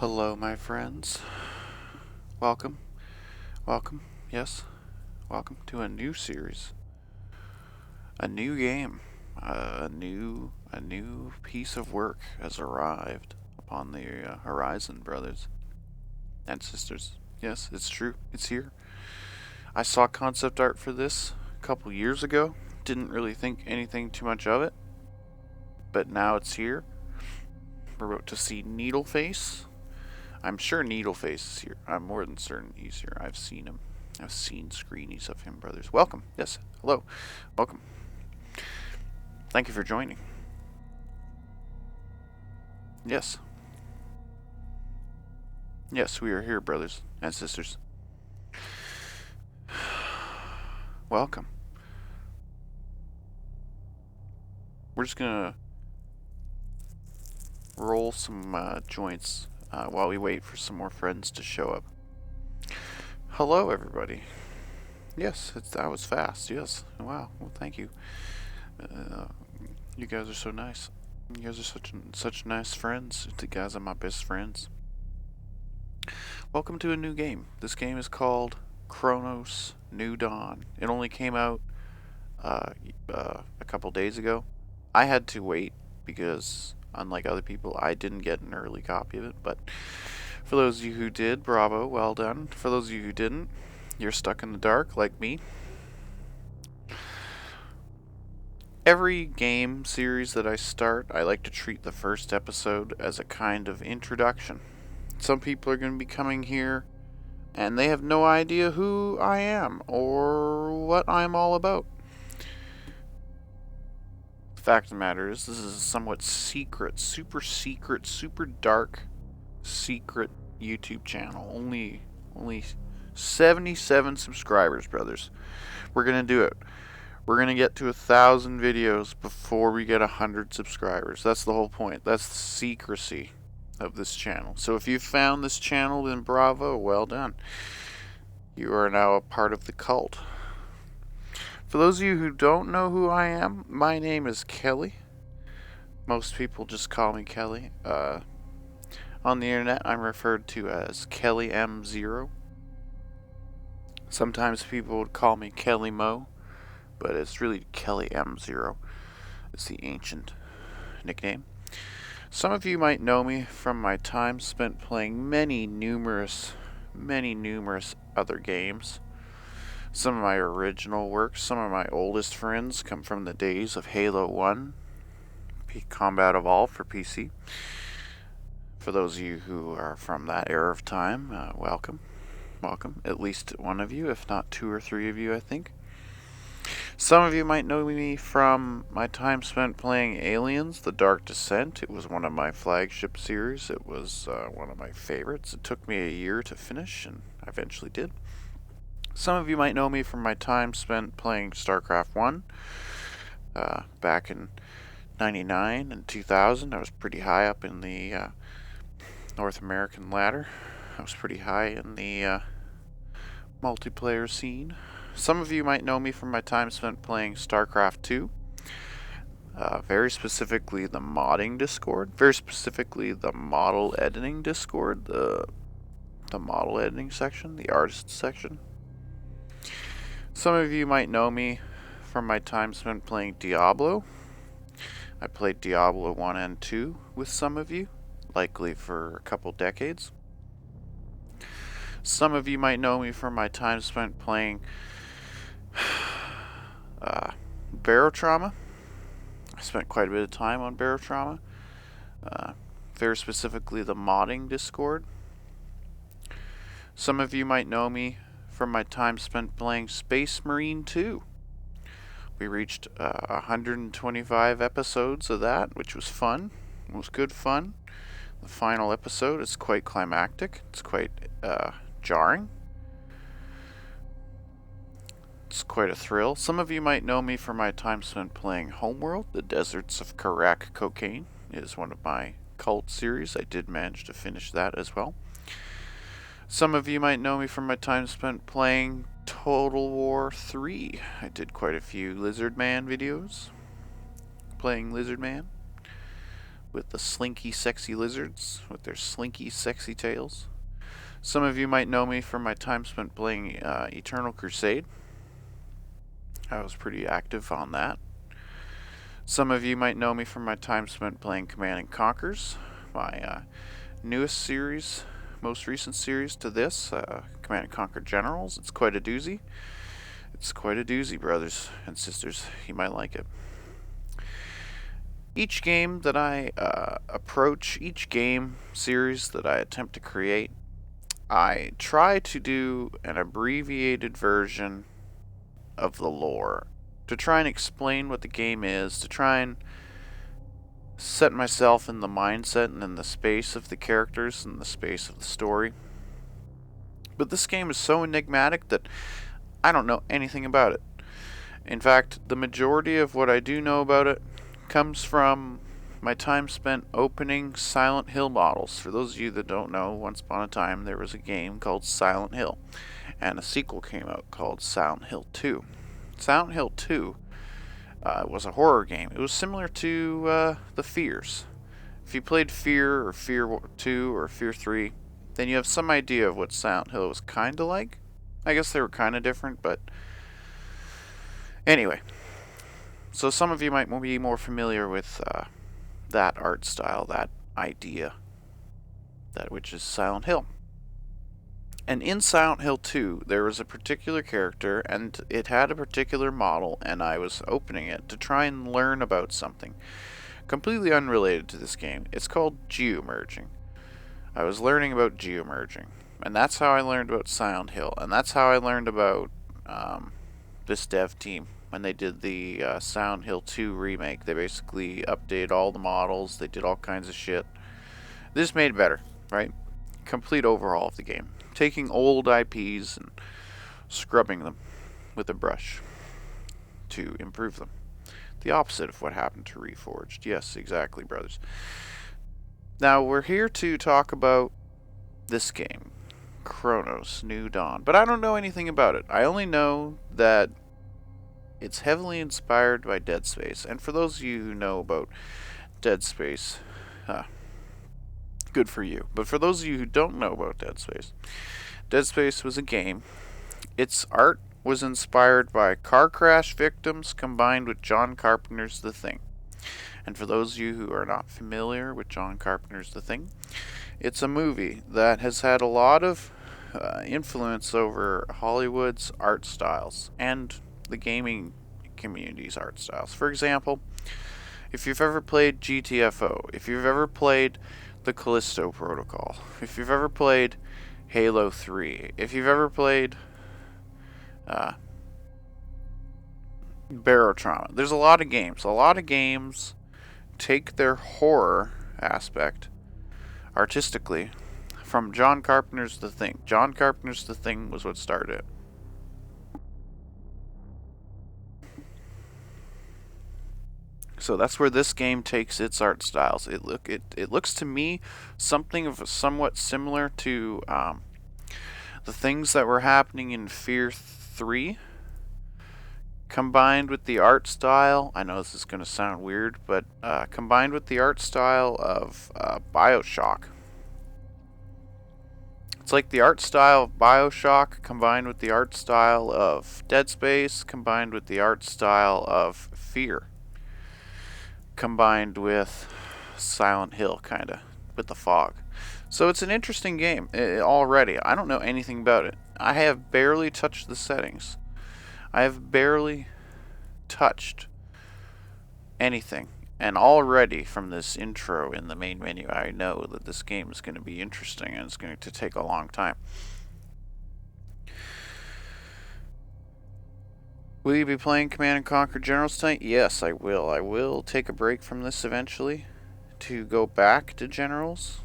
Hello, my friends. Welcome, welcome, yes, welcome to a new series, a new game, a new piece of work has arrived upon the horizon, brothers and sisters. Yes, it's true. It's here. I saw concept art for this a couple years ago. Didn't really think anything too much of it, but now it's here. We're about to see Needleface. I'm sure Needleface is here. I'm more than certain he's here. I've seen him. I've seen screenies of him, brothers. Welcome. Yes. Hello. Welcome. Thank you for joining. Yes. Yes, we are here, brothers and sisters. Welcome. We're just gonna roll some joints while we wait for some more friends to show up. Hello, everybody. Yes, that was fast. Yes. Wow. Well, thank you. You guys are so nice. You guys are such nice friends. You guys are my best friends. Welcome to a new game. This game is called Cronos New Dawn. It only came out a couple days ago. I had to wait because, unlike other people, I didn't get an early copy of it. But for those of you who did, bravo, well done. For those of you who didn't, you're stuck in the dark like me. Every game series that I start, I like to treat the first episode as a kind of introduction. Some people are going to be coming here and they have no idea who I am or what I'm all about. The fact of the matter is, this is a somewhat secret, super dark, secret YouTube channel. Only 77 subscribers, brothers. We're going to do it. We're going to get to 1,000 videos before we get 100 subscribers. That's the whole point. That's the secrecy of this channel. So if you found this channel, then bravo, well done. You are now a part of the cult. For those of you who don't know who I am, my name is Kelly. Most people just call me Kelly. On the internet, I'm referred to as Kelly M0. Sometimes people would call me Kelly Mo, but it's really Kelly M0. It's the ancient nickname. Some of you might know me from my time spent playing many numerous other games. Some of my original works, some of my oldest friends come from the days of Halo 1, Combat Evolved for PC. For those of you who are from that era of time, welcome. Welcome. At least one of you, if not two or three of you, I think. Some of you might know me from my time spent playing Aliens, The Dark Descent. It was one of my flagship series. It was one of my favorites. It took me a year to finish, and I eventually did. Some of you might know me from my time spent playing StarCraft 1. Back in 99 and 2000, I was pretty high up in the North American ladder. I was pretty high in the multiplayer scene. Some of you might know me from my time spent playing StarCraft 2. Very specifically the modding Discord. Very specifically the model editing Discord. The model editing section. The artist section. Some of you might know me from my time spent playing Diablo. I played Diablo 1 and 2 with some of you, likely for a couple decades. Some of you might know me from my time spent playing Barotrauma. I spent quite a bit of time on Barotrauma. Very specifically the modding Discord. Some of you might know me from my time spent playing Space Marine 2. We reached 125 episodes of that, which was fun. It was good fun. The final episode is quite climactic. It's quite jarring. It's quite a thrill. Some of you might know me from my time spent playing Homeworld. The Deserts of Karak Cocaine is one of my cult series. I did manage to finish that as well. Some of you might know me from my time spent playing Total War 3. I did quite a few Lizard Man videos. Playing Lizard Man. with the slinky, sexy lizards with their slinky, sexy tails. Some of you might know me from my time spent playing Eternal Crusade. I was pretty active on that. Some of you might know me from my time spent playing Command & Conquers, my newest series, most recent series to this, Command & Conquer Generals. It's quite a doozy. It's quite a doozy, brothers and sisters. You might like it. Each game that I approach, each game series that I attempt to create, I try to do an abbreviated version of the lore, to try and explain what the game is, to try and set myself in the mindset and in the space of the characters and the space of the story. But this game is so enigmatic that I don't know anything about it. In fact, the majority of what I do know about it comes from my time spent opening Silent Hill models. For those of you that don't know, once upon a time there was a game called Silent Hill, and a sequel came out called Silent Hill 2. Silent Hill 2 was a horror game. It was similar to the Fears. If you played Fear or Fear 2 or Fear 3, then you have some idea of what Silent Hill was kind of like. I guess they were kind of different, but anyway. So some of you might be more familiar with that art style, that idea, that which is Silent Hill. And in Silent Hill 2, there was a particular character, and it had a particular model, and I was opening it to try and learn about something completely unrelated to this game. It's called geomerging. I was learning about geomerging, and that's how I learned about Silent Hill, and that's how I learned about this dev team. When they did the Silent Hill 2 remake, they basically updated all the models, they did all kinds of shit. They just made it better, right? Complete overhaul of the game. Taking old IPs and scrubbing them with a brush to improve them. The opposite of what happened to Reforged. Yes, exactly, brothers. Now, we're here to talk about this game, Cronos, New Dawn. But I don't know anything about it. I only know that it's heavily inspired by Dead Space. And for those of you who know about Dead Space, good for you. But for those of you who don't know about Dead Space was a game. Its art was inspired by car crash victims combined with John Carpenter's The Thing. And for those of you who are not familiar with John Carpenter's The Thing, it's a movie that has had a lot of influence over Hollywood's art styles and the gaming community's art styles. For example, if you've ever played GTFO, if you've ever played the Callisto Protocol, if you've ever played Halo 3, if you've ever played Barotrauma, there's a lot of games. A lot of games take their horror aspect artistically from John Carpenter's The Thing. John Carpenter's The Thing was what started it. So that's where this game takes its art styles. It looks to me something of somewhat similar to the things that were happening in Fear 3, combined with the art style. I know this is going to sound weird, but combined with the art style of BioShock. It's like the art style of BioShock combined with the art style of Dead Space, combined with the art style of Fear, combined with Silent Hill, kind of, with the fog. So it's an interesting game already. I don't know anything about it. I have barely touched the settings. I have barely touched anything. And already from this intro in the main menu, I know that this game is going to be interesting and it's going to take a long time. Will you be playing Command & Conquer Generals tonight? Yes, I will. I will take a break from this eventually to go back to Generals,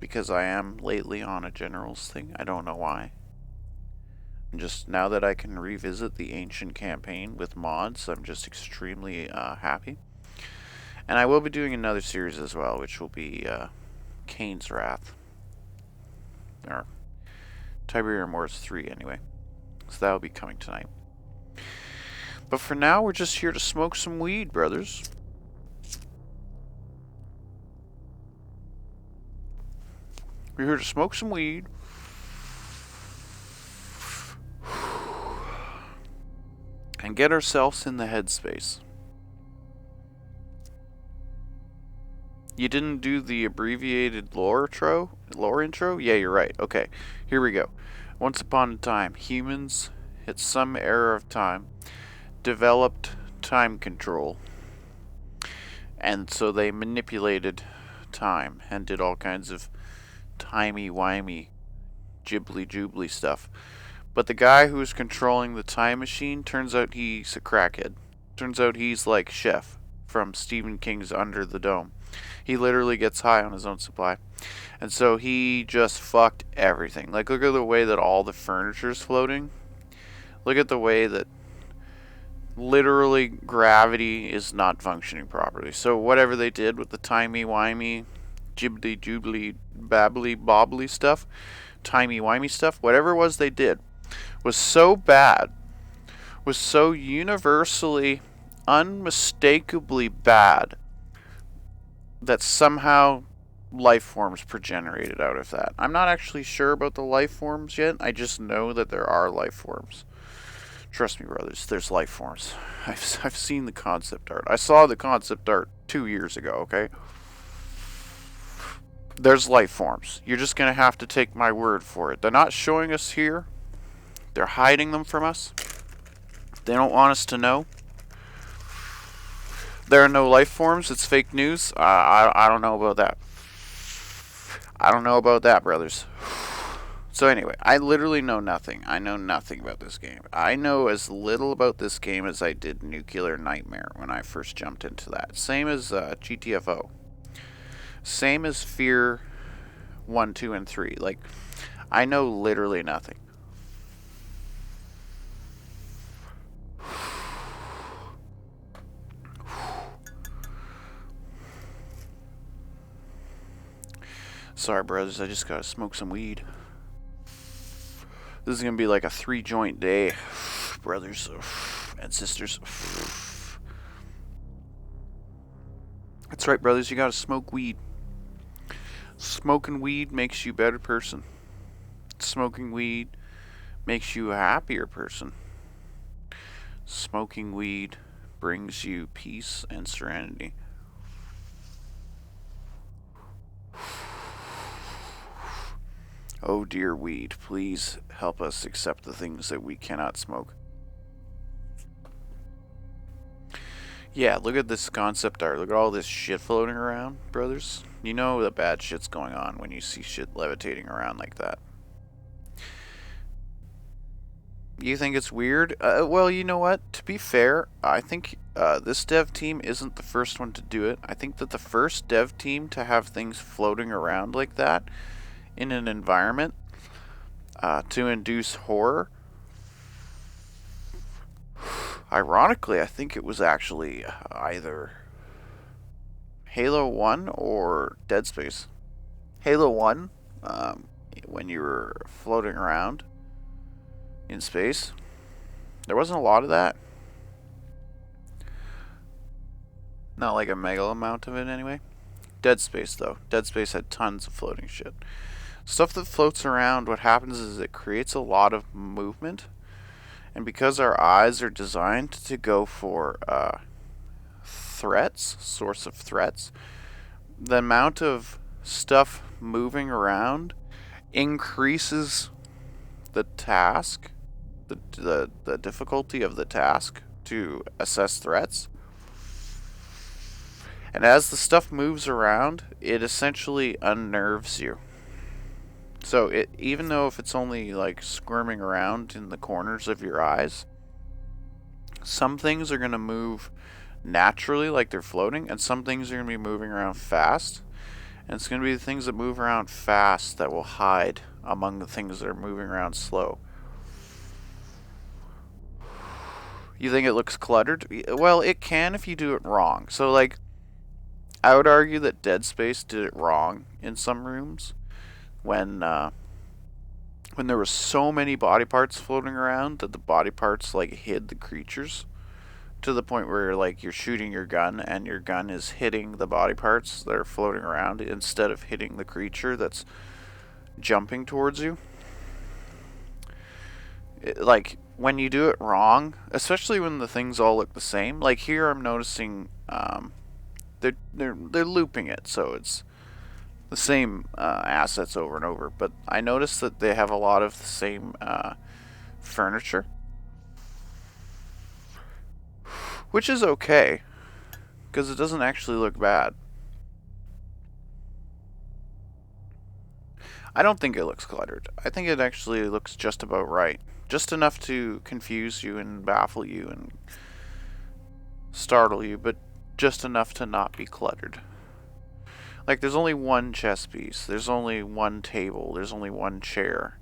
because I am lately on a Generals thing. I don't know why. And just now that I can revisit the ancient campaign with mods, I'm just extremely happy. And I will be doing another series as well, which will be Kane's Wrath. Or Tiberium Wars 3, anyway. So that will be coming tonight. But for now, we're just here to smoke some weed, brothers. We're here to smoke some weed. And get ourselves in the headspace. You didn't do the abbreviated lore intro? Yeah, you're right. Okay, here we go. Once upon a time, humans, at some era of time, developed time control. And so they manipulated time and did all kinds of timey-wimey, jibbly-joobly stuff. But the guy who's controlling the time machine, turns out he's a crackhead. Turns out he's like Chef from Stephen King's Under the Dome. He literally gets high on his own supply. And so he just fucked everything. Like, look at the way that all the furniture's floating. Look at the way that literally gravity is not functioning properly. So whatever they did with the timey-wimey, jibbly-joobly, babbly-bobbly stuff, timey-wimey stuff, whatever it was they did, was so bad, was so universally, unmistakably bad, that somehow life forms progenerated out of that. I'm not actually sure about the life forms yet. I just know that there are life forms. Trust me, brothers, there's life forms. I've seen the concept art. I saw the concept art 2 years ago, okay? There's life forms. You're just going to have to take my word for it. They're not showing us here. They're hiding them from us. They don't want us to know. There are no life forms. It's fake news. I don't know about that. I don't know about that, brothers. So anyway, I literally know nothing. I know nothing about this game. I know as little about this game as I did Nuclear Nightmare when I first jumped into that. Same as GTFO. Same as Fear 1, 2, and 3. Like, I know literally nothing. Sorry, brothers, I just gotta smoke some weed. This is gonna be like a 3-joint day, brothers and sisters. That's right, brothers, you gotta smoke weed. Smoking weed makes you a better person. Smoking weed makes you a happier person. Smoking weed brings you peace and serenity. Oh dear weed, please help us accept the things that we cannot smoke. Yeah, look at this concept art. Look at all this shit floating around, brothers. You know the bad shit's going on when you see shit levitating around like that. You think it's weird? Well, you know what? To be fair, I think this dev team isn't the first one to do it. I think that the first dev team to have things floating around like that in an environment to induce horror, ironically, I think it was actually either Halo 1 or Dead Space. Halo 1, when you were floating around in space, there wasn't a lot of that. Not like a mega amount of it anyway. Dead Space, though. Dead Space had tons of floating shit. Stuff that floats around, what happens is it creates a lot of movement. And because our eyes are designed to go for threats, source of threats, the amount of stuff moving around increases the task, the difficulty of the task to assess threats. And as the stuff moves around, it essentially unnerves you. So even though if it's only like squirming around in the corners of your eyes, some things are going to move naturally like they're floating, and some things are going to be moving around fast. And it's going to be the things that move around fast that will hide among the things that are moving around slow. You think it looks cluttered? Well, it can if you do it wrong. So like, I would argue that Dead Space did it wrong in some rooms. When there were so many body parts floating around that the body parts like hid the creatures, to the point where like you're shooting your gun and your gun is hitting the body parts that are floating around instead of hitting the creature that's jumping towards you. Like, when you do it wrong, especially when the things all look the same, like here I'm noticing they're looping it, so it's the same assets over and over. But I noticed that they have a lot of the same furniture, which is okay because it doesn't actually look bad. I don't think it looks cluttered. I think it actually looks just about right. Just enough to confuse you and baffle you and startle you, but just enough to not be cluttered. Like, there's only one chess piece, there's only one table, there's only one chair.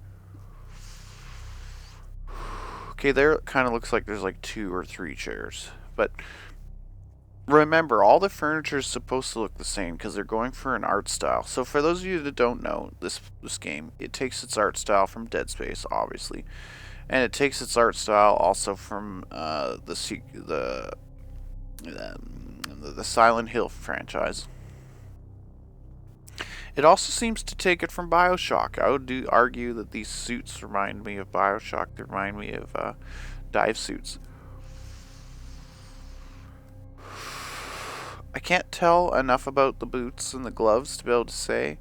Okay, there it kind of looks like there's like 2 or 3 chairs. But remember, all the furniture is supposed to look the same because they're going for an art style. So for those of you that don't know this game, it takes its art style from Dead Space, obviously, and it takes its art style also from the Silent Hill franchise. It also seems to take it from BioShock. I would argue that these suits remind me of BioShock. They remind me of dive suits. I can't tell enough about the boots and the gloves to be able to say,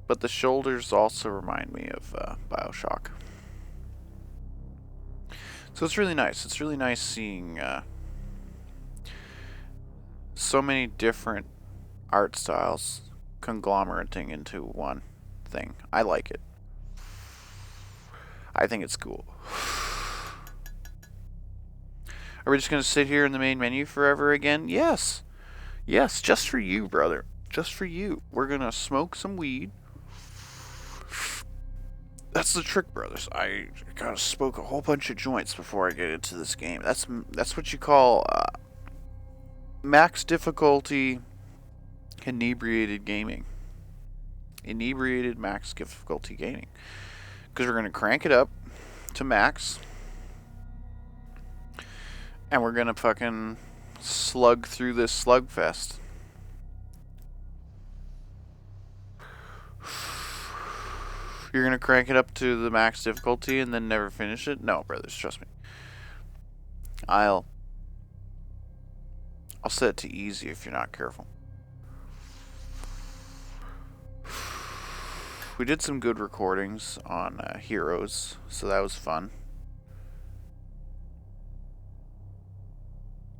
but the shoulders also remind me of BioShock. So it's really nice. It's really nice seeing so many different art styles conglomerating into one thing. I like it. I think it's cool. Are we just going to sit here in the main menu forever again? Yes. Yes, just for you, brother. Just for you. We're going to smoke some weed. That's the trick, brothers. I gotta smoke a whole bunch of joints before I get into this game. That's what you call max difficulty inebriated gaming. Inebriated max difficulty gaming. Because we're gonna crank it up to max, and we're gonna fucking slug through this slugfest. You're gonna crank it up to the max difficulty and then never finish it? No, brothers, trust me. I'll set it to easy if you're not careful. We did some good recordings on Heroes, so that was fun.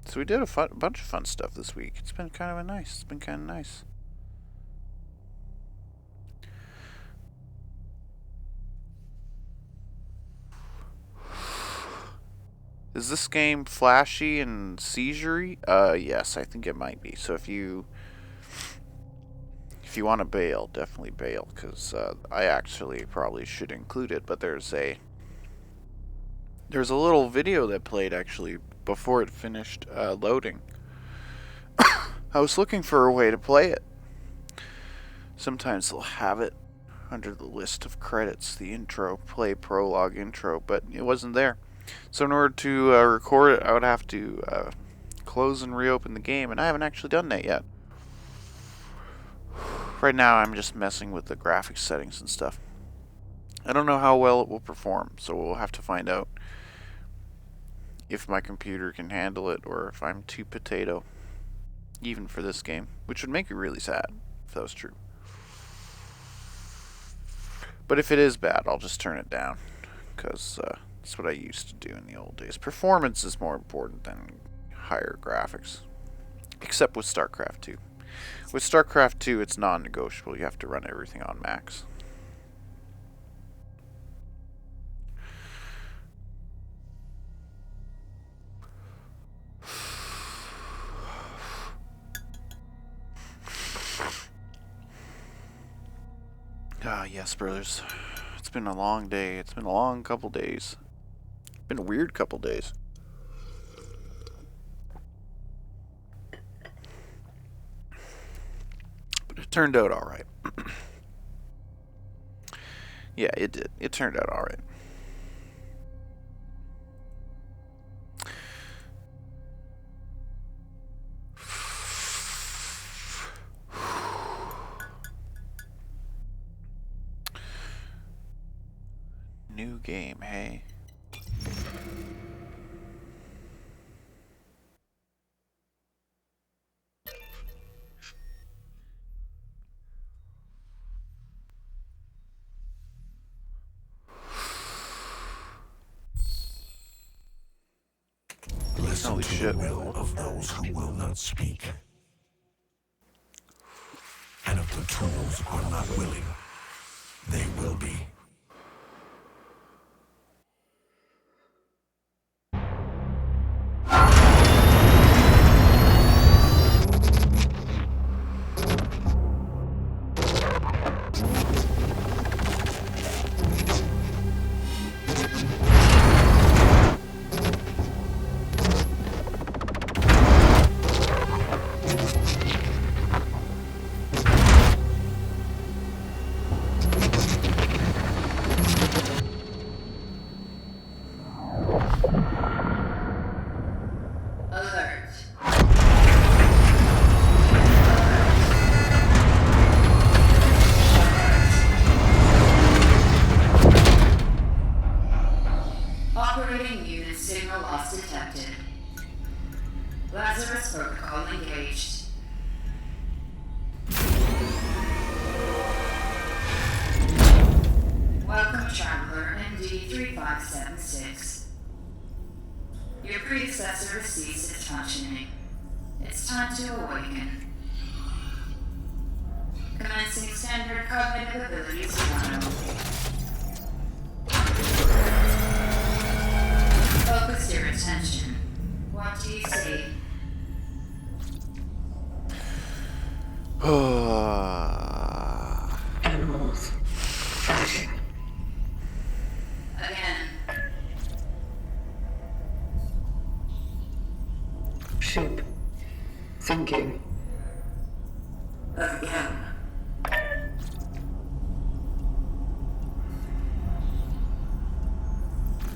So we did a bunch of fun stuff this week. It's been kind of nice. Is this game flashy and seizure-y? Yes, I think it might be. So if you want to bail, definitely bail, because I actually probably should include it. But there's a little video that played actually before it finished loading. I was looking for a way to play it. Sometimes they'll have it under the list of credits, the intro, play prologue intro, but it wasn't there. So in order to record it, I would have to close and reopen the game, and I haven't actually done that yet. Right now, I'm just messing with the graphics settings and stuff. I don't know how well it will perform, so we'll have to find out if my computer can handle it or if I'm too potato, even for this game, which would make me really sad if that was true. But if it is bad, I'll just turn it down, because that's what I used to do in the old days. Performance is more important than higher graphics. Except with StarCraft 2. With StarCraft 2, it's non-negotiable. You have to run everything on max. Ah, yes, brothers. It's been a long day. It's been a long couple days. It's been a weird couple days. But it turned out alright. Yeah, it did. It turned out alright. new game, hey? Listen Holy to shit. the will of those who will not speak. And if the tools are not willing, they will be. Operating unit signal loss detected. Lazarus protocol engaged. Welcome, traveler MD3576. Your predecessor has ceased its functioning. It's time to awaken. Commencing standard cognitive abilities 1. Focus your attention. What do you see? Animals fighting. Again. Ship sinking. Again.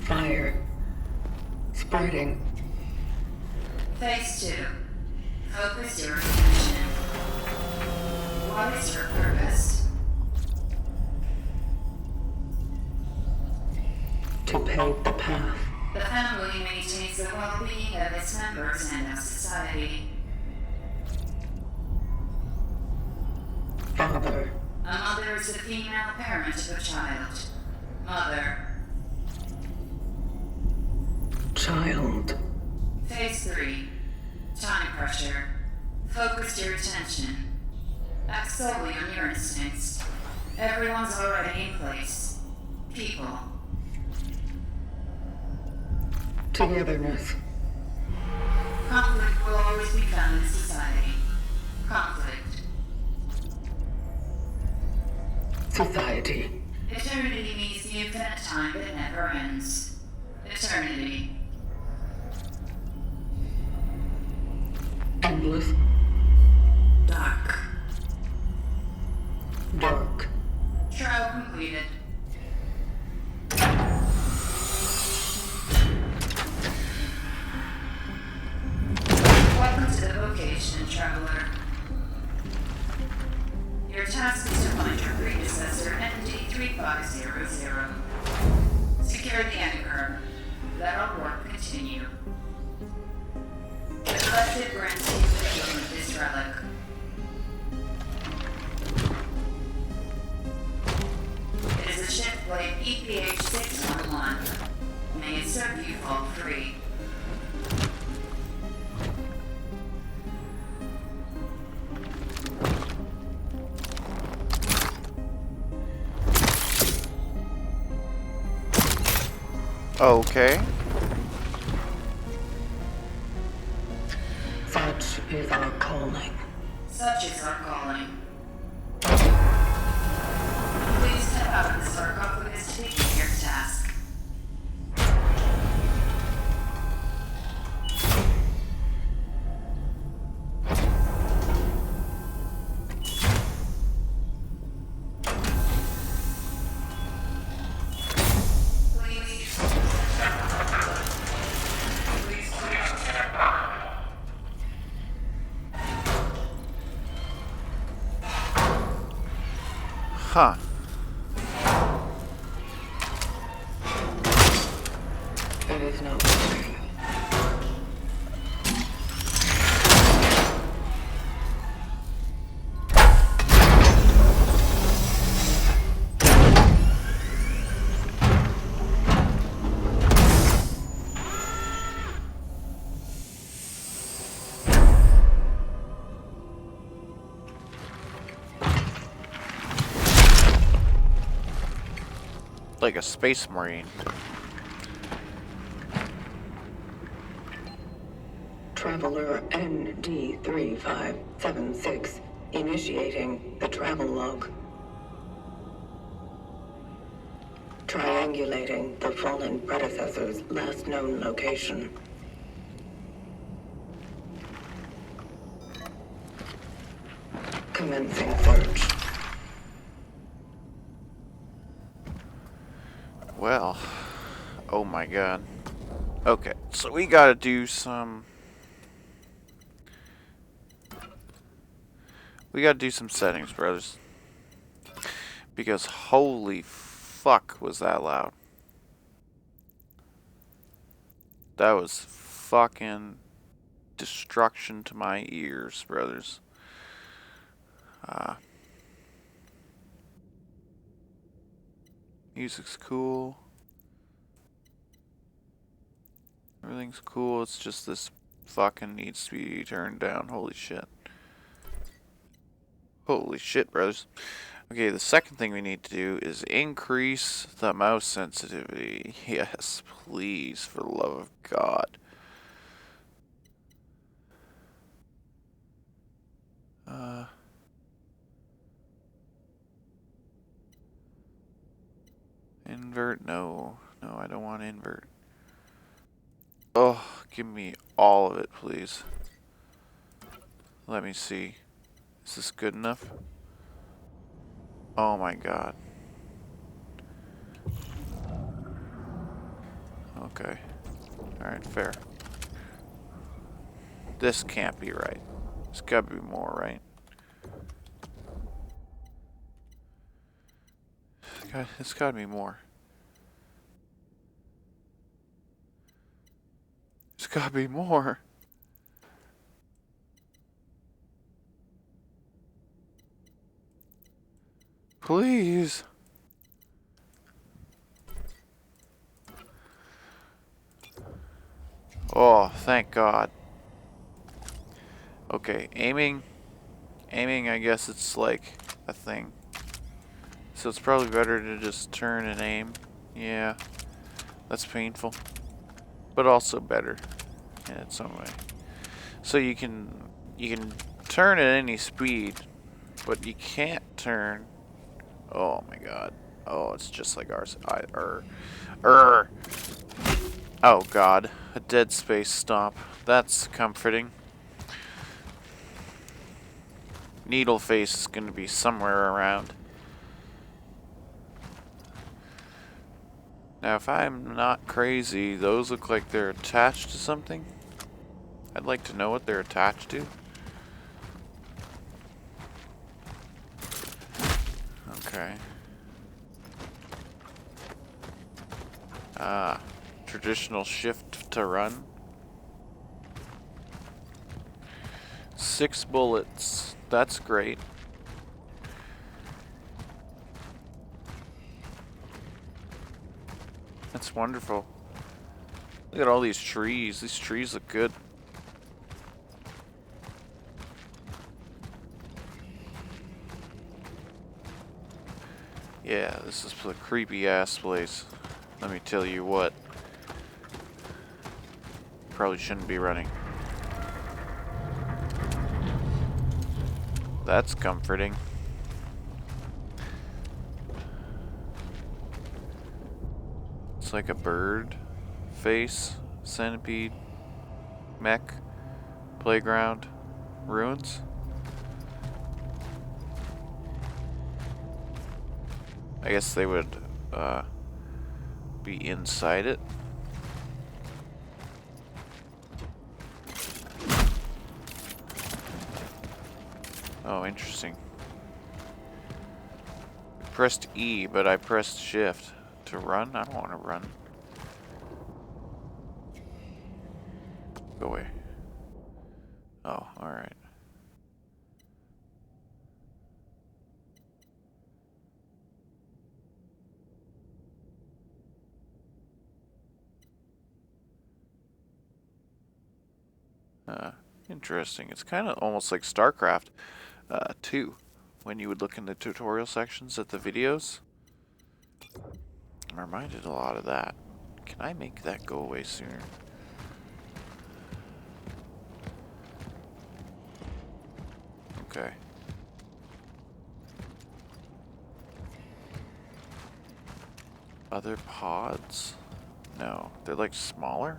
Fire spreading. Phase 2. Focus your attention. What is your purpose? To pave the path. The family maintains the well-being of its members and of society. Father. A mother is the female parent of a child. Mother. Child. Phase 3. Time pressure. Focus your attention. Act solely on your instincts. Everyone's already in place. People. Togetherness. Conflict will always be found in society. Conflict. Society. Eternity means the infinite time that never ends. Eternity. Endless. Dark. Dark. Trial completed. Welcome to the vocation, traveler. Your task is to find your predecessor, MD3500. Secure the anchor. Let our work continue. The collective grants you the healing of this relic. It is a ship blade EPH-611. May it serve you fall free. Okay. Such is our calling. Such is our calling. Please step out of the sarcophagus to begin your task. Huh. is not working. Like a space marine. Traveler ND3576 initiating the travel log. Triangulating the fallen predecessor's last known location. Commencing search. Well, oh my god. Okay, so we gotta do some... We gotta do some settings, brothers. Because holy fuck was that loud. That was fucking destruction to my ears, brothers. Music's cool. Everything's cool. It's just this fucking needs to be turned down. Holy shit. Holy shit, brothers. Okay, the second thing we need to do is increase the mouse sensitivity. Yes, please, for the love of God. Invert? No. No, I don't want to invert. Oh, give me all of it, please. Let me see. Is this good enough? Oh my god. Okay. Alright, fair. This can't be right. There's gotta be more, right? It's gotta be more. There's gotta be more. Please. Oh, thank God. Okay, aiming. Aiming, I guess it's like a thing. So it's probably better to just turn and aim. Yeah, that's painful. But also better in its own way. So you can turn at any speed, but you can't turn. Oh my god. Oh, it's just like ours. Oh god. A dead space stomp. That's comforting. Needle face is going to be somewhere around. Now, if I'm not crazy, those look like they're attached to something. I'd like to know what they're attached to. Okay. Traditional shift to run. 6 bullets. That's great. That's wonderful. Look at all these trees. These trees look good. Yeah, this is a creepy ass place. Let me tell you what. Probably shouldn't be running. That's comforting. It's like a bird face, centipede, mech, playground, ruins. I guess they would be inside it. Oh, interesting. I pressed E, but I pressed shift to run. I don't want to run. Uh, Interesting. It's kind of almost like StarCraft 2, when you would look in the tutorial sections at the videos. I'm reminded a lot of that. Can I make that go away sooner? Okay. Other pods? No, they're like smaller?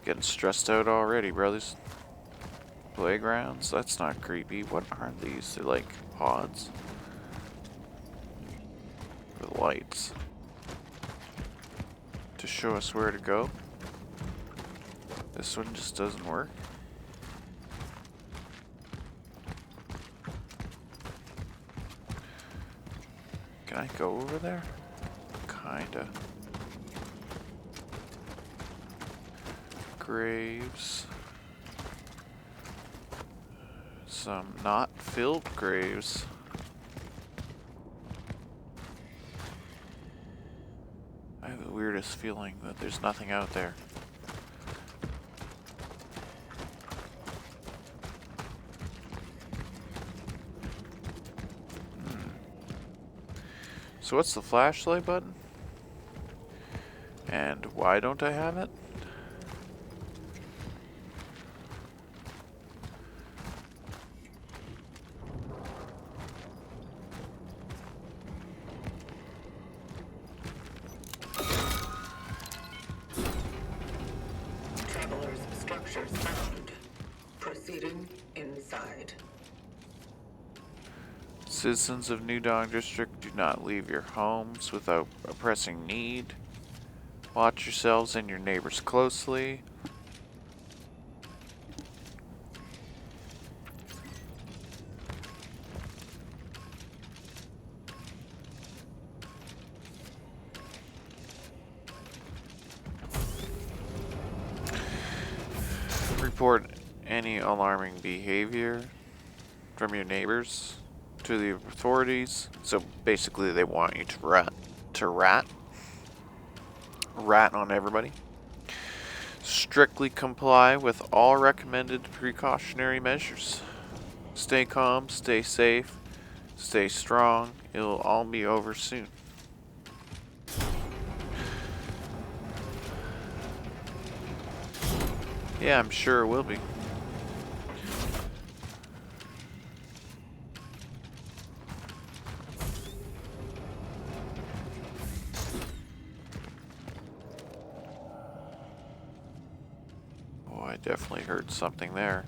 Getting stressed out already, brothers. Playgrounds? That's not creepy. What are these? They're like pods with lights to show us where to go. This one just doesn't work. Can I go over there? Kinda. Graves. Some not filled graves. I have the weirdest feeling that there's nothing out there. So what's the flashlight button? And why don't I have it? Travelers' structures found. Proceeding inside. Citizens of New Dawn District, do not leave your homes without a pressing need. Watch yourselves and your neighbors closely. Report any alarming behavior from your neighbors to the authorities. So basically they want you to rat on everybody. Strictly comply with all recommended precautionary measures. Stay calm, stay safe, stay strong. It'll all be over soon. Yeah, I'm sure it will be. Oh, I definitely heard something there.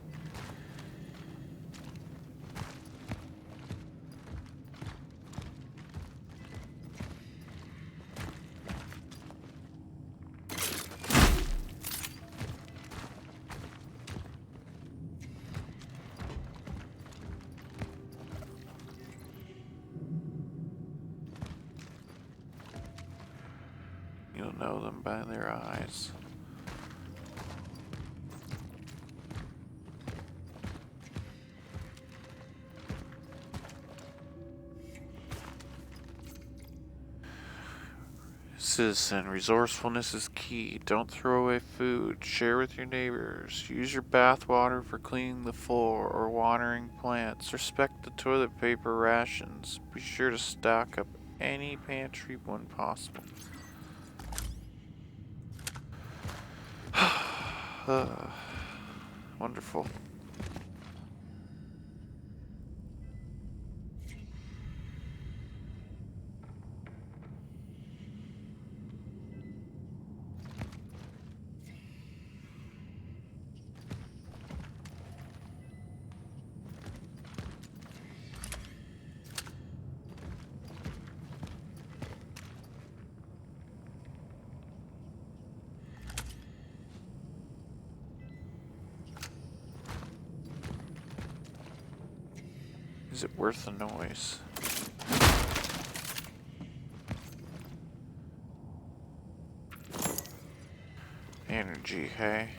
You'll know them by their eyes. Citizen resourcefulness is key. Don't throw away food. Share with your neighbors. Use your bath water for cleaning the floor or watering plants. Respect the toilet paper rations. Be sure to stock up any pantry when possible. Wonderful. Is it worth the noise? Energy, hey?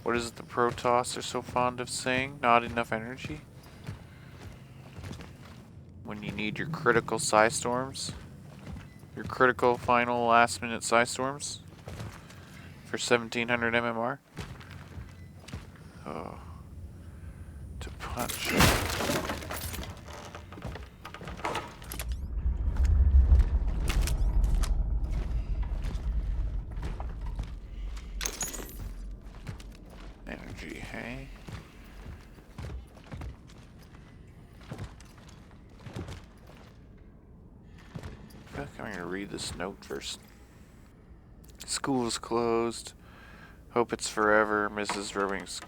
What is it the Protoss are so fond of saying? Not enough energy? When you need your critical psi storms? Your critical final last minute psi storms? For 1700 MMR? Oh. To punch. Energy, hey? I feel like I'm gonna read this note first. School is closed. Hope it's forever, Mrs. Rowing's.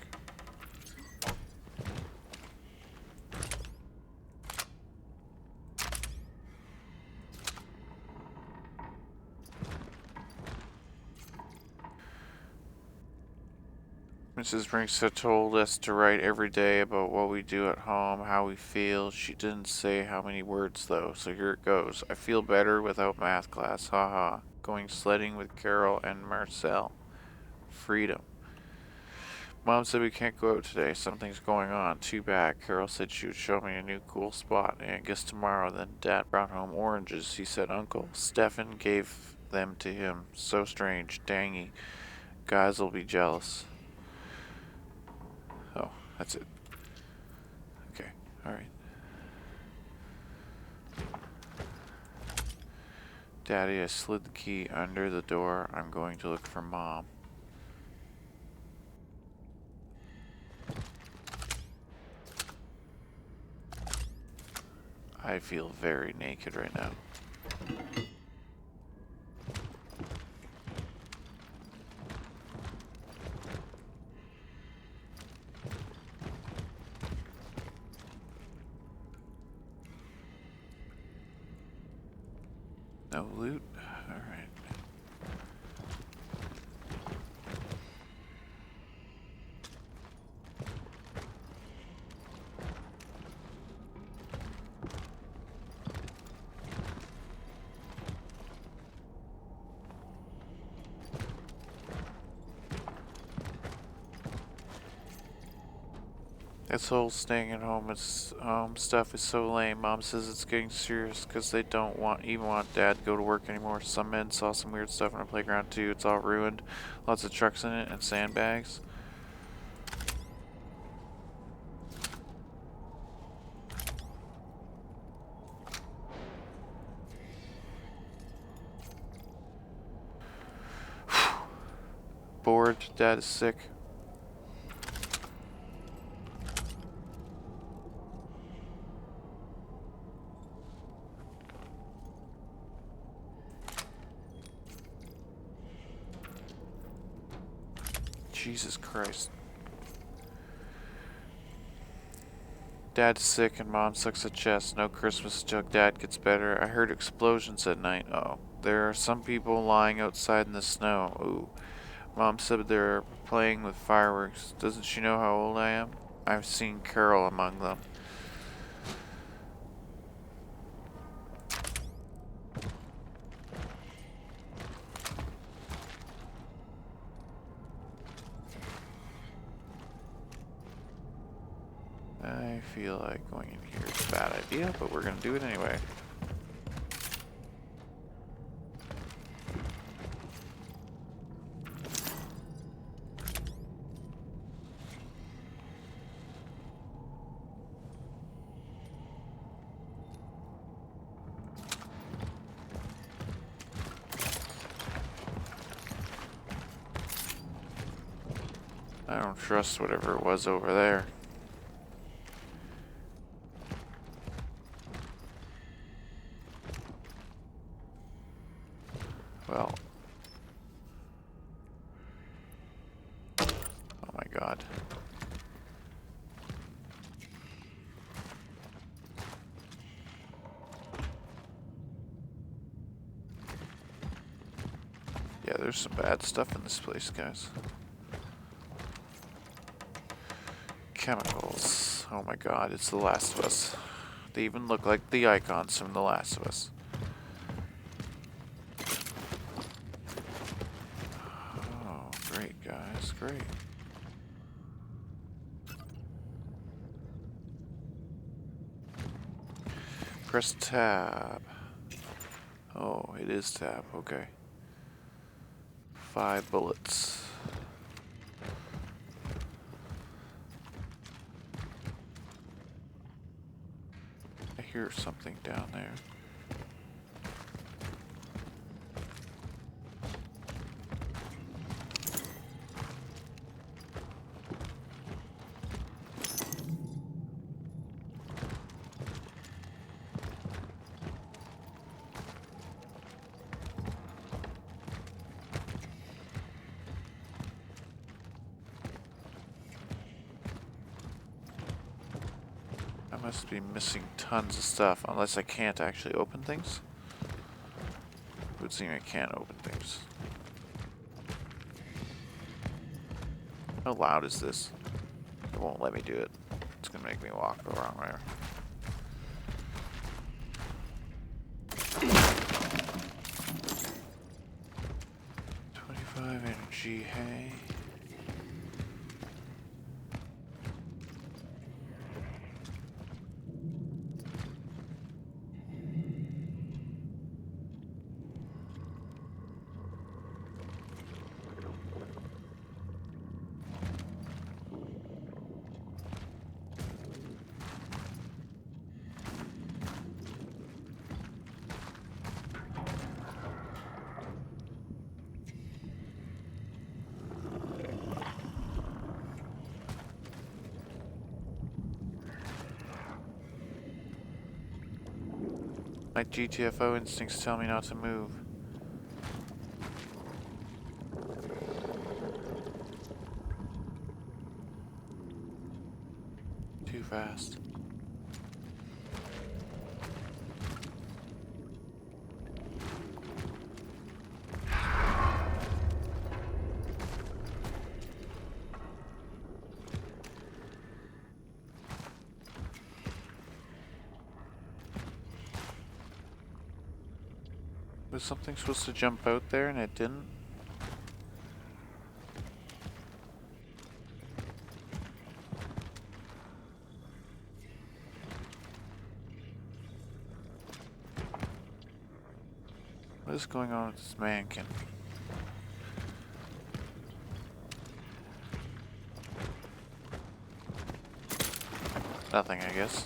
Mrs. Brinksa told us to write every day about what we do at home, how we feel. She didn't say how many words, though, so here it goes. I feel better without math class, haha. Going sledding with Carol and Marcel. Freedom. Mom said we can't go out today. Something's going on. Too bad. Carol said she would show me a new cool spot. And I guess tomorrow. Then Dad brought home oranges. He said Uncle Stefan gave them to him. So strange. Dangy. Guys will be jealous. Oh, that's it. Okay, alright. Daddy, I slid the key under the door. I'm going to look for Mom. I feel very naked right now. No loot? Alright. This whole staying at home stuff is so lame. Mom says it's getting serious because they don't even want Dad to go to work anymore. Some men saw some weird stuff on the playground too. It's all ruined. Lots of trucks in it and sandbags. Bored. Dad is sick. Jesus Christ. Dad's sick and Mom sucks at chess. No Christmas till Dad gets better. I heard explosions at night. Oh. There are some people lying outside in the snow. Ooh. Mom said they're playing with fireworks. Doesn't she know how old I am? I've seen Carol among them. I feel like going in here is a bad idea, but we're gonna do it anyway. I don't trust whatever it was over there. Well. Oh my God. Yeah, there's some bad stuff in this place, guys. Chemicals. Oh my God, it's The Last of Us. They even look like the icons from The Last of Us. Oh, great, guys, great. press tab. Oh, it is tab, okay. 5 bullets. I hear something down there. I must be missing tons of stuff, unless I can't actually open things. It would seem I can't open things. How loud is this? It won't let me do it. It's gonna make me walk the wrong way. Energy, hey. My GTFO instincts tell me not to move. Too fast. Was something supposed to jump out there and it didn't? What is going on with this mannequin? Nothing, I guess.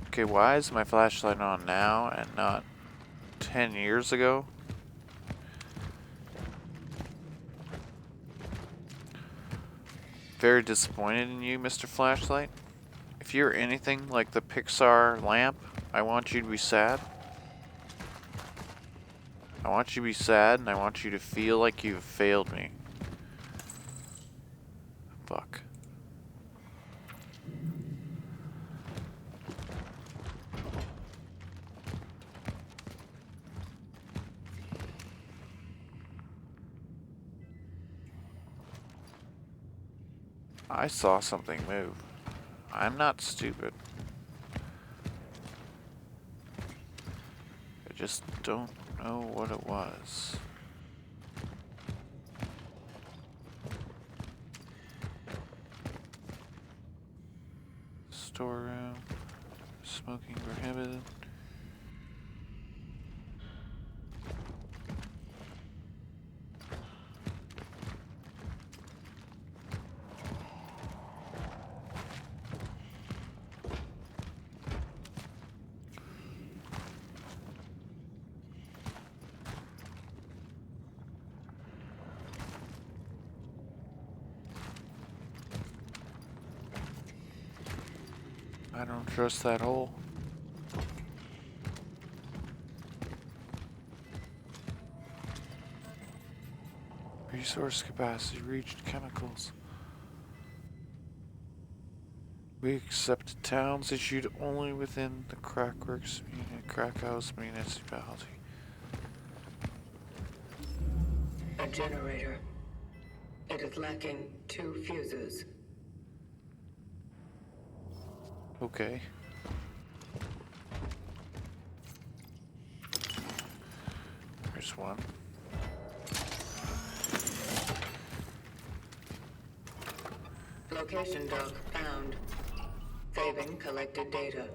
Okay, why is my flashlight on now and not 10 years ago? Very disappointed in you, Mr. Flashlight. If you're anything like the Pixar lamp, I want you to be sad. I want you to be sad, and I want you to feel like you've failed me. Fuck. I saw something move. I'm not stupid. I just don't know what it was. Storeroom. Smoking prohibited. I don't trust that hole. Resource capacity reached. Chemicals. We accept towns issued only within the Krakow's municipality. A generator. It is lacking 2 fuses. Okay. There's one. Location dock found. Saving collected data.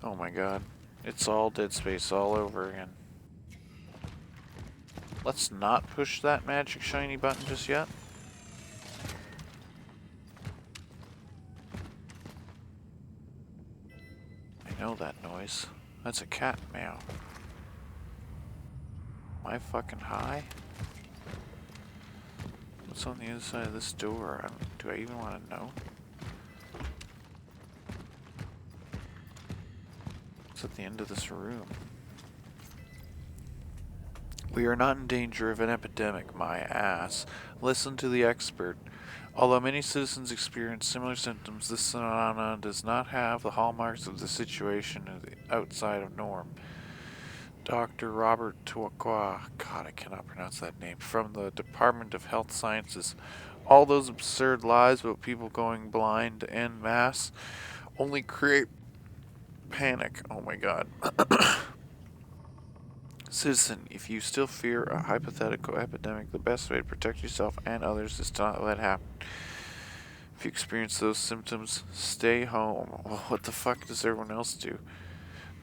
Oh my god. It's all Dead Space all over again. Let's not push that magic shiny button just yet. I know that noise. That's a cat meow. Am I fucking high? What's on the other side of this door? Do I even want to know? What's at the end of this room? We are not in danger of an epidemic, my ass. Listen to the expert. Although many citizens experience similar symptoms, this phenomenon does not have the hallmarks of the situation outside of norm. Dr. Robert Tuakwa, God, I cannot pronounce that name, from the Department of Health Sciences. All those absurd lies about people going blind en masse only create panic. Oh my god. Citizen, if you still fear a hypothetical epidemic, the best way to protect yourself and others is to not let it happen. If you experience those symptoms, stay home. Well, what the fuck does everyone else do?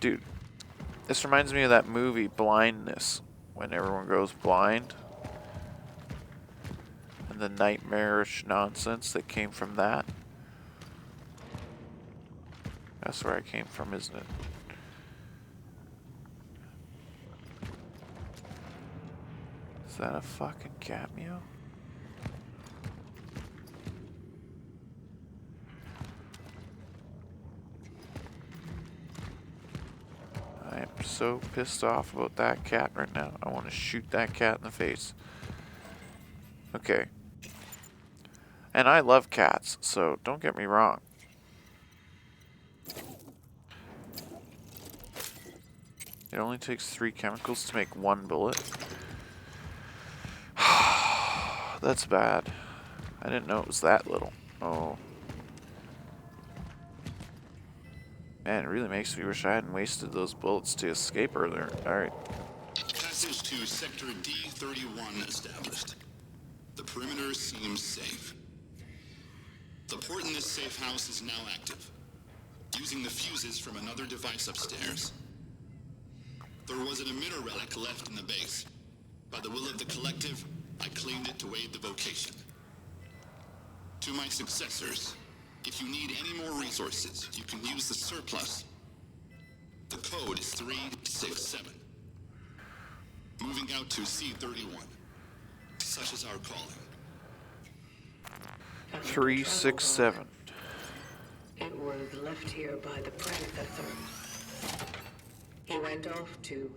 Dude, this reminds me of that movie, Blindness, when everyone goes blind. And the nightmarish nonsense that came from that. That's where I came from, isn't it? Is that a fucking cat meow? I am so pissed off about that cat right now. I want to shoot that cat in the face. Okay. And I love cats, so don't get me wrong. It only takes 3 chemicals to make 1 bullet. That's bad. I didn't know it was that little. Oh. Man, it really makes me wish I hadn't wasted those bullets to escape earlier. Alright. Passage to Sector D31 established. The perimeter seems safe. The port in this safe house is now active, using the fuses from another device upstairs. There was an emitter relic left in the base. By the will of the collective, I claimed it to aid the vocation. To my successors, if you need any more resources, you can use the surplus. The code is 367. Moving out to C31. Such is our calling. 367. It was left here by the predecessor. He went off to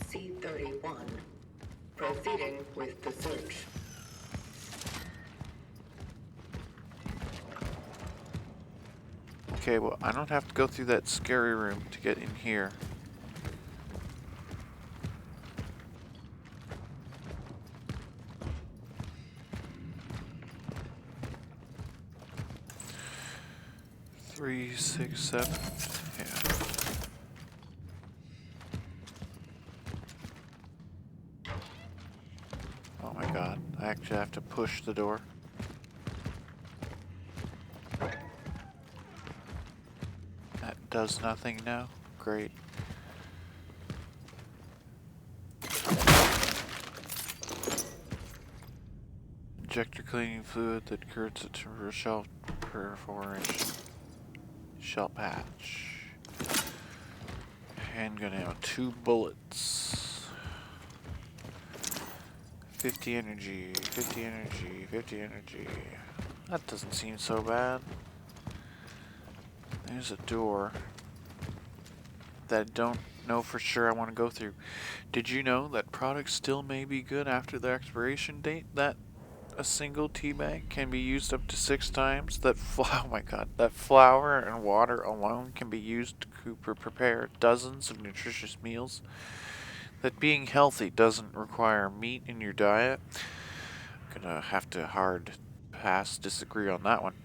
C31, proceeding with the search. Okay, well, I don't have to go through that scary room to get in here. Three, 6, 7. Yeah. Oh my god. I actually have to push the door. That does nothing now? Great. Injector cleaning fluid that cures a temporary shell perforation. Shell patch. Handgun ammo. 2 bullets. 50 energy. 50 energy. 50 energy. That doesn't seem so bad. There's a door that I don't know for sure I want to go through. Did you know that products still may be good after their expiration date? That a single tea bag can be used up to 6 times? Oh my god, that flour and water alone can be used to prepare dozens of nutritious meals? That being healthy doesn't require meat in your diet? I'm gonna have to hard pass disagree on that one.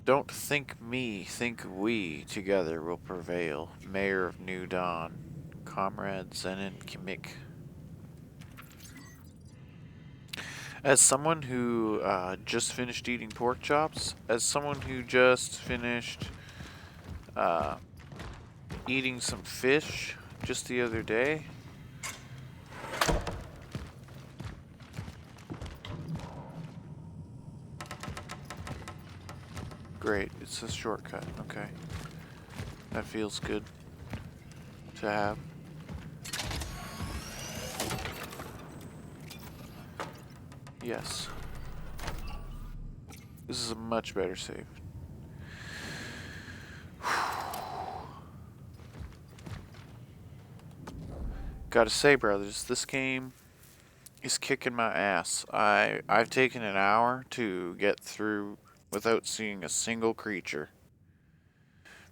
Don't think me, think we together will prevail. Mayor of New Dawn. Comrade Zenon Kimik. As someone who just finished eating pork chops, as someone who just finished eating some fish just the other day, great, it's a shortcut, okay. That feels good to have. Yes. This is a much better save. Gotta say, brothers, this game is kicking my ass. I've taken an hour to get through without seeing a single creature.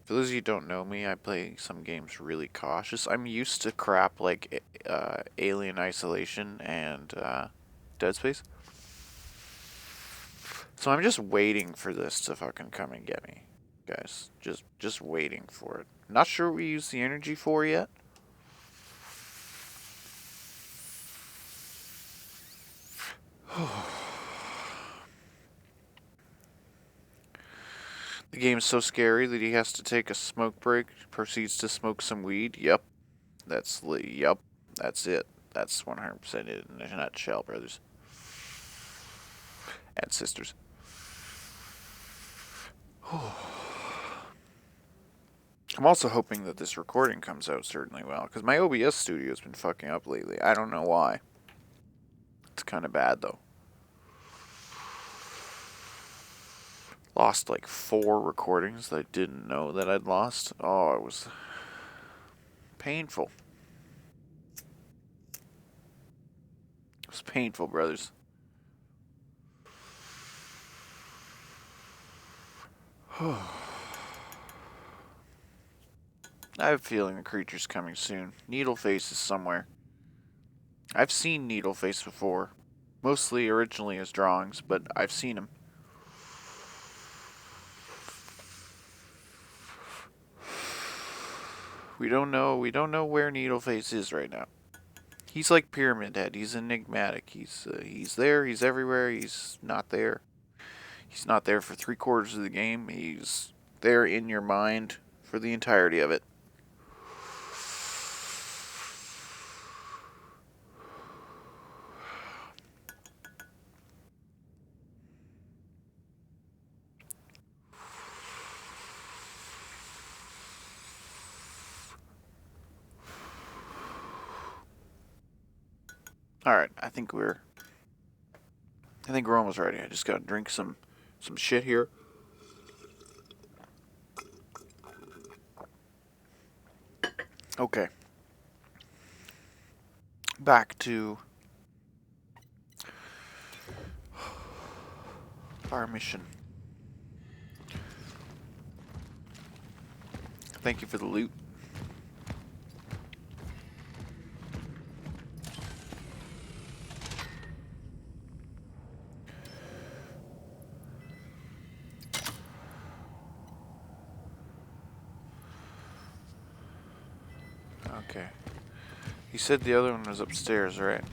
For those of you who don't know me, I play some games really cautious. I'm used to crap like Alien Isolation and Dead Space. So I'm just waiting for this to fucking come and get me, guys. Just waiting for it. Not sure what we use the energy for yet. The game is so scary that he has to take a smoke break, proceeds to smoke some weed. Yep. That's it. That's 100% it in a nutshell, brothers. And sisters. I'm also hoping that this recording comes out certainly well, because my OBS studio has been fucking up lately. I don't know why. It's kind of bad, though. Lost like 4 recordings that I didn't know that I'd lost. Oh, it was painful. It was painful, brothers. I have a feeling the creature's coming soon. Needleface is somewhere. I've seen Needleface before. Mostly originally as drawings, but I've seen him. We don't know where Needleface is right now. He's like Pyramid Head. He's enigmatic. He's there. He's everywhere. He's not there. He's not there for 3/4 of the game. He's there in your mind for the entirety of it. Alright, I think we're almost ready. I just gotta drink some shit here. Okay. Back to our mission. Thank you for the loot. Okay. He said the other one was upstairs, right?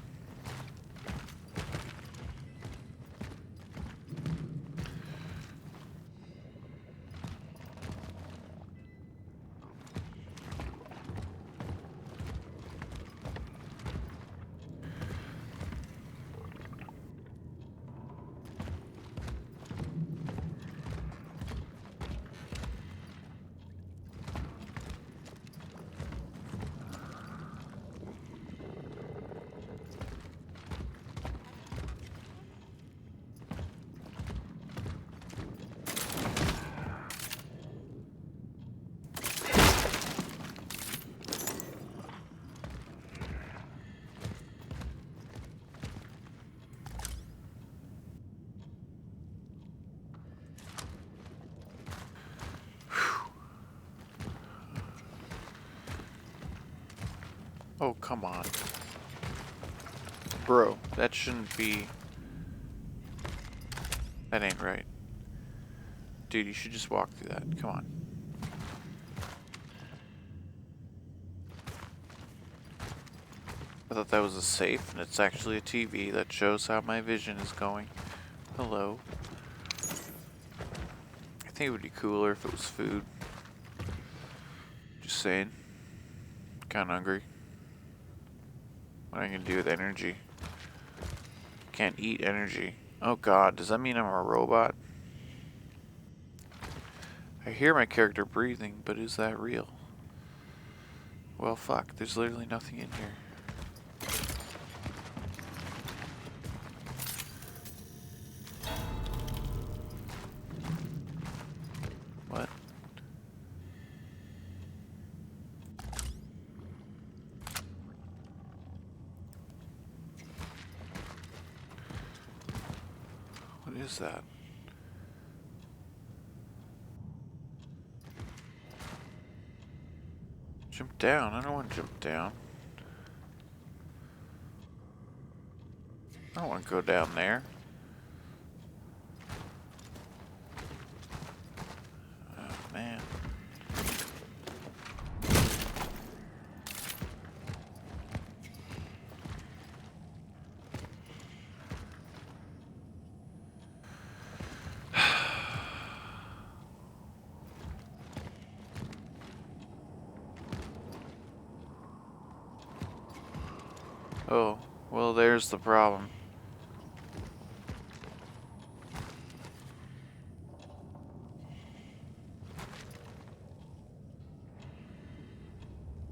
Oh, come on. Bro, that shouldn't be... That ain't right. Dude, you should just walk through that. Come on. thought that was a safe, and it's actually a TV that shows how my vision is going. Hello. I think it would be cooler if it was food. Just saying. Kinda hungry. What am I gonna do with energy? Can't eat energy. Oh god, does that mean I'm a robot? I hear my character breathing, but is that real? Well, fuck, there's literally nothing in here. What? What is that? Jump down. I don't want to jump down. I don't want to go down there. Oh, man. Oh, well, there's the problem.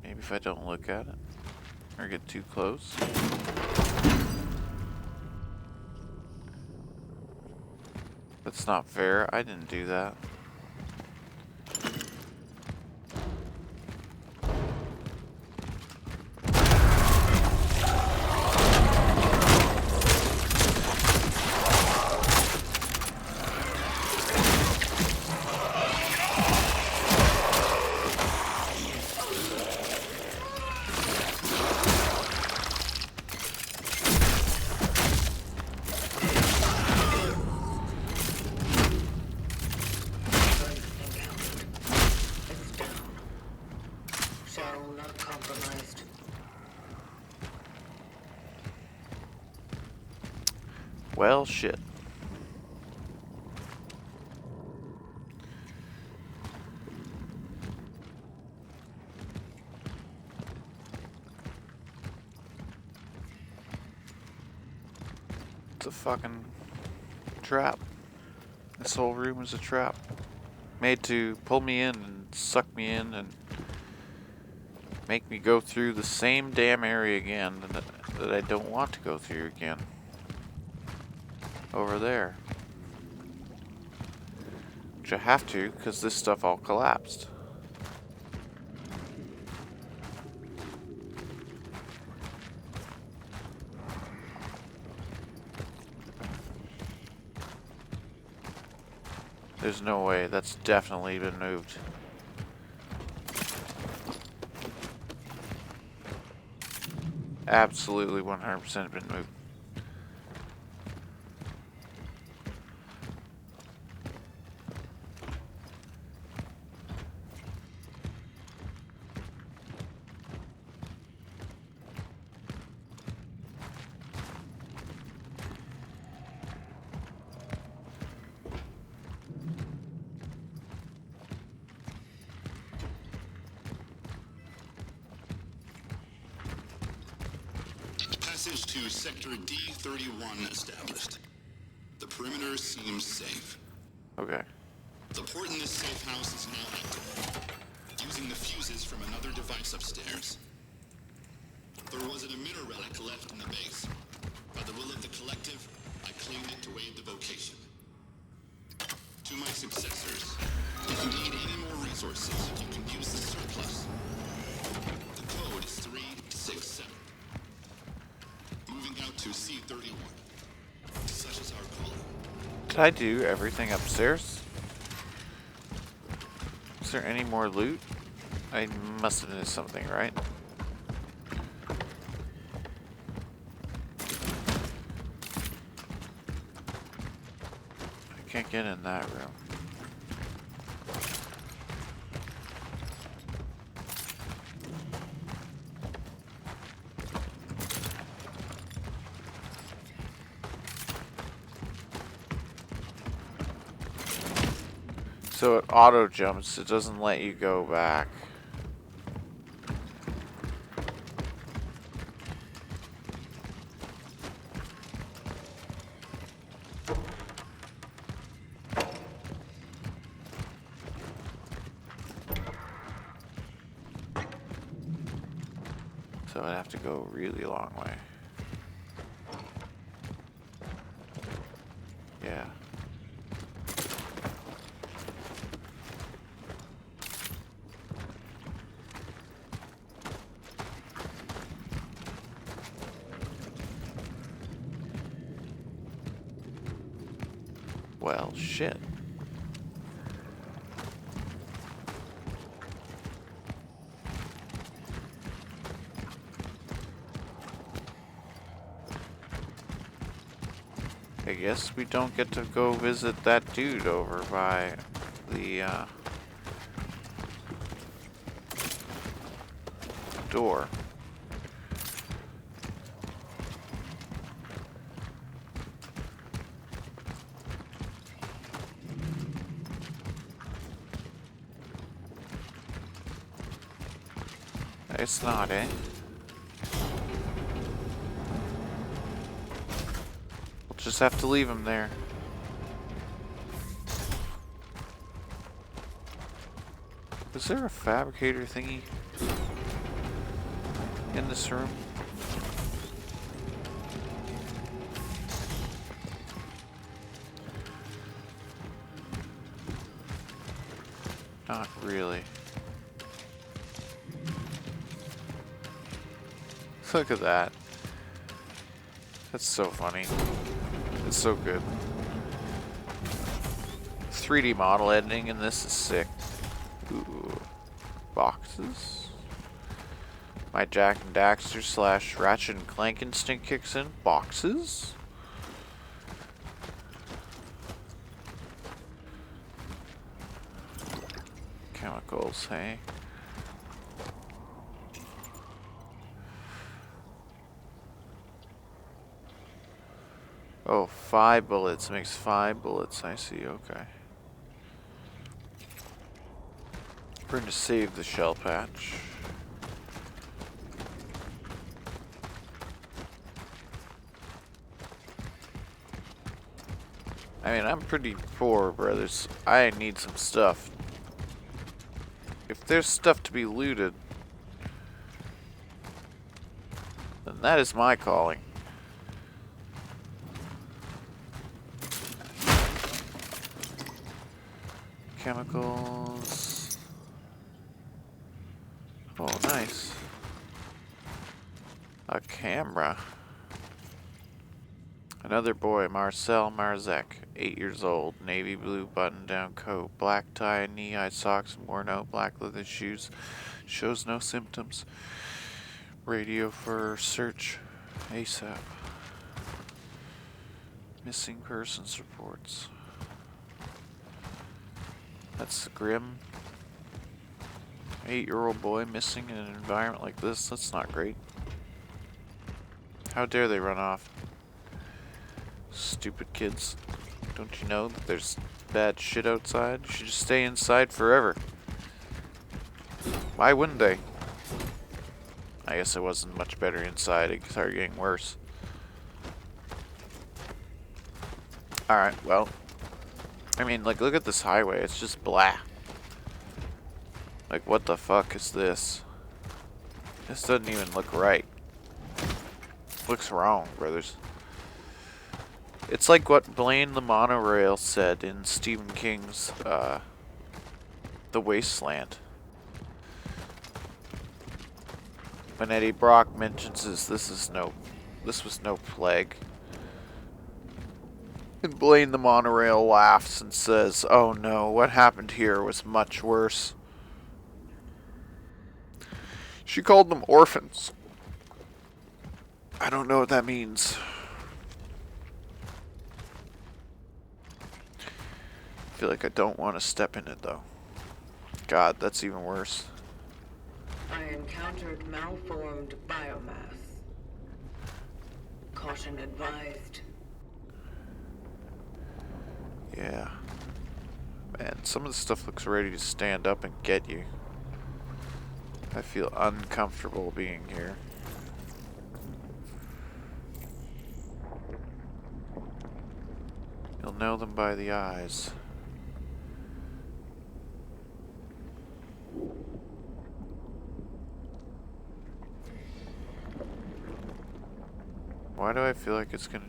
Maybe if I don't look at it or get too close. That's not fair. I didn't do that. Well, shit. It's a fucking trap. This whole room is a trap. Made to pull me in and suck me in and make me go through the same damn area again that I don't want to go through again. Over there. Which I have to, because this stuff all collapsed. There's no way. That's definitely been moved. Absolutely 100% been moved. Passage to Sector D31 established. The perimeter seems safe. Okay. The port in this safe house is now active, using the fuses from another device upstairs. There was an emitter relic left in the base. By the will of the collective, I claimed it to aid the vocation. To my successors, if you need any more resources, you can use the surplus. The code is 367. Moving out to C31. Such is our goal. Did I do everything upstairs? Is there any more loot? I must have missed something, right? I can't get in that room. So it auto jumps, it doesn't let you go back. So I'd have to go a really long way. Yeah. Well, shit. I guess we don't get to go visit that dude over by the door. It's not, eh? We'll just have to leave him there. Is there a fabricator thingy in this room? Not really. Look at that. That's so funny. It's so good. 3D model editing in this is sick. Ooh. Boxes. My Jack and Daxter / Ratchet and Clank instinct kicks in. Boxes? Chemicals, hey? Oh, 5 bullets makes 5 bullets. I see, okay. We're going to save the shell patch. I mean, I'm pretty poor, brothers. I need some stuff. If there's stuff to be looted, then that is my calling. Chemicals. Oh, nice. A camera. Another boy, Marcel Marzek, 8 years old, navy blue button-down coat, black tie, knee-high socks, worn out black leather shoes, shows no symptoms. Radio for search ASAP. Missing persons reports. That's grim. 8-year-old boy missing in an environment like this. That's not great. How dare they run off? Stupid kids. Don't you know that there's bad shit outside? You should just stay inside forever. Why wouldn't they? I guess it wasn't much better inside. It started getting worse. Alright, well. I mean, like, look at this highway. It's just blah. Like, what the fuck is this? This doesn't even look right. Looks wrong, brothers. It's like what Blaine the Monorail said in Stephen King's The Wasteland. When Eddie Brock mentions this was no plague. And Blaine the Monorail laughs and says, "Oh no, what happened here was much worse." She called them orphans. I don't know what that means. I feel like I don't want to step in it though. God, that's even worse. I encountered malformed biomass. Caution advised. Yeah. Man, some of the stuff looks ready to stand up and get you. I feel uncomfortable being here. You'll know them by the eyes. Why do I feel like it's gonna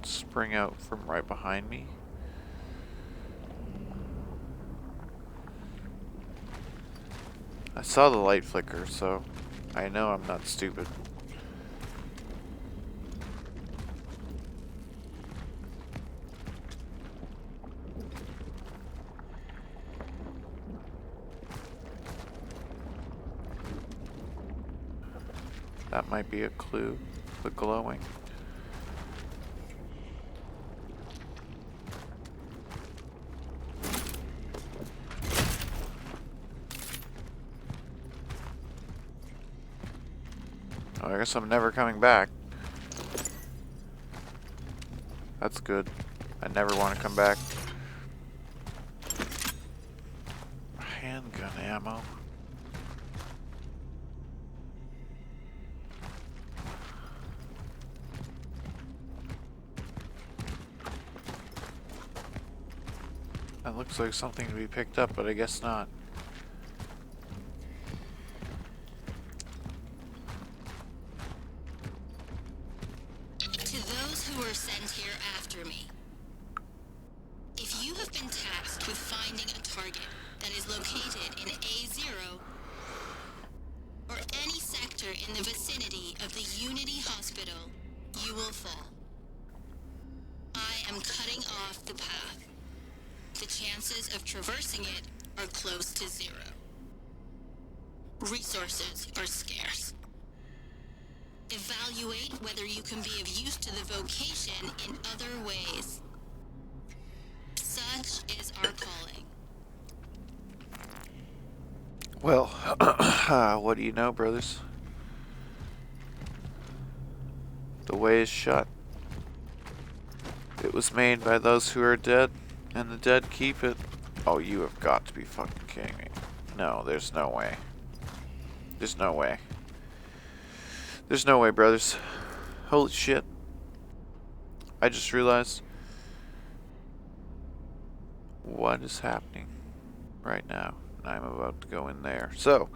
spring out from right behind me? I saw the light flicker, so I know I'm not stupid. That might be a clue. The glowing. Oh, I guess I'm never coming back. That's good. I never want to come back. Handgun ammo. That looks like something to be picked up, but I guess not. To those who were sent here after me, if you have been tasked with finding a target that is located in A0 or any sector in the vicinity of the Unity Hospital, you will fall. I am cutting off the path. The chances of traversing it are close to zero. Resources are scarce. Evaluate whether you can be of use to the vocation in other ways. Such is our calling. Well, what do you know, brothers? The way is shut. It was made by those who are dead, and the dead keep it. Oh, you have got to be fucking kidding me. No, there's no way. There's no way. There's no way, brothers. Holy shit. I just realized what is happening right now. I'm about to go in there. So,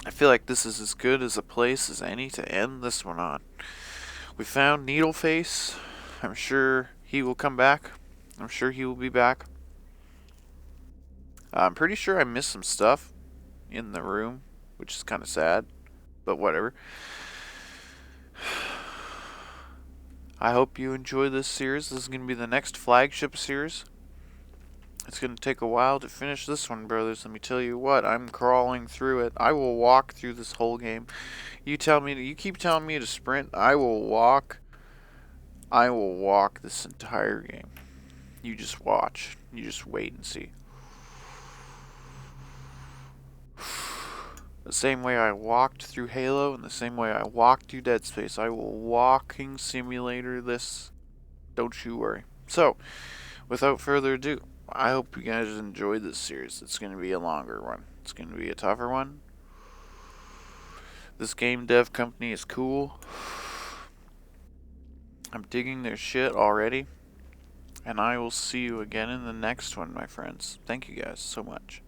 I feel like this is as good as a place as any to end this one on. We found Needleface. I'm sure he will come back. I'm sure he will be back. I'm pretty sure I missed some stuff in the room, which is kind of sad, but whatever. I hope you enjoy this series. This is going to be the next flagship series. It's going to take a while to finish this one, brothers. Let me tell you what, I'm crawling through it. I will walk through this whole game. You keep telling me to sprint. I will walk this entire game. You just watch. You just wait and see. The same way I walked through Halo and the same way I walked through Dead Space, I will walking simulator this. Don't you worry. So, without further ado, I hope you guys enjoyed this series. It's going to be a longer one. It's going to be a tougher one. This game dev company is cool. I'm digging their shit already. And I will see you again in the next one, my friends. Thank you guys so much.